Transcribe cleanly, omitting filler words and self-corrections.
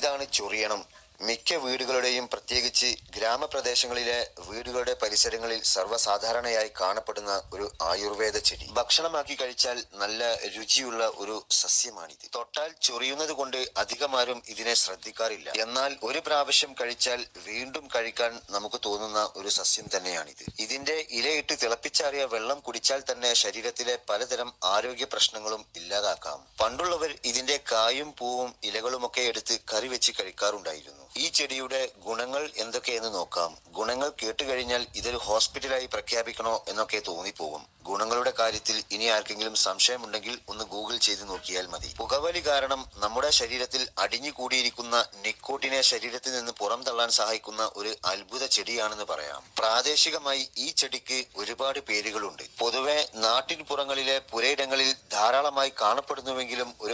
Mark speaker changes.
Speaker 1: ഇതാണ് ചൊറിയണം. മിക്ക വീടുകളുടെയും പ്രത്യേകിച്ച് ഗ്രാമപ്രദേശങ്ങളിലെ വീടുകളുടെ പരിസരങ്ങളിൽ സർവ്വസാധാരണയായി കാണപ്പെടുന്ന ഒരു ആയുർവേദ ചെടി. ഭക്ഷണമാക്കി കഴിച്ചാൽ നല്ല രുചിയുള്ള ഒരു സസ്യമാണിത്. തൊട്ടാൽ ചൊറിയുന്നത് കൊണ്ട് അധികമാരും ഇതിനെ ശ്രദ്ധിക്കാറില്ല. എന്നാൽ ഒരു പ്രാവശ്യം കഴിച്ചാൽ വീണ്ടും കഴിക്കാൻ നമുക്ക് തോന്നുന്ന ഒരു സസ്യം തന്നെയാണിത്. ഇതിന്റെ ഇലയിട്ട് തിളപ്പിച്ചാറിയ വെള്ളം കുടിച്ചാൽ തന്നെ ശരീരത്തിലെ പലതരം ആരോഗ്യ പ്രശ്നങ്ങളും ഇല്ലാതാക്കാം. പണ്ടുള്ളവർ ഇതിന്റെ കായും പൂവും ഇലകളുമൊക്കെ എടുത്ത് കറി വെച്ച് കഴിക്കാറുണ്ടായിരുന്നു. ഈ ചെടിയുടെ ഗുണങ്ങൾ എന്തൊക്കെയെന്ന് നോക്കാം. ഗുണങ്ങൾ കേട്ടുകഴിഞ്ഞാൽ ഇതൊരു ഹോസ്പിറ്റലായി പ്രഖ്യാപിക്കണോ എന്നൊക്കെ തോന്നിപ്പോകും. ഗുണങ്ങളുടെ കാര്യത്തിൽ ഇനി ആർക്കെങ്കിലും സംശയമുണ്ടെങ്കിൽ ഒന്ന് ഗൂഗിൾ ചെയ്ത് നോക്കിയാൽ മതി. പുകവലി കാരണം നമ്മുടെ ശരീരത്തിൽ അടിഞ്ഞുകൂടിയിരിക്കുന്ന നിക്കോട്ടിനെ ശരീരത്തിൽ നിന്ന് പുറംതള്ളാൻ സഹായിക്കുന്ന ഒരു അത്ഭുത ചെടിയാണെന്ന് പറയാം. പ്രാദേശികമായി ഈ ചെടിക്ക് ഒരുപാട് പേരുകളുണ്ട്. പൊതുവെ നാട്ടിൻപുറങ്ങളിലെ പുരയിടങ്ങളിൽ ധാരാളമായി കാണപ്പെടുന്നുവെങ്കിലും ഒരു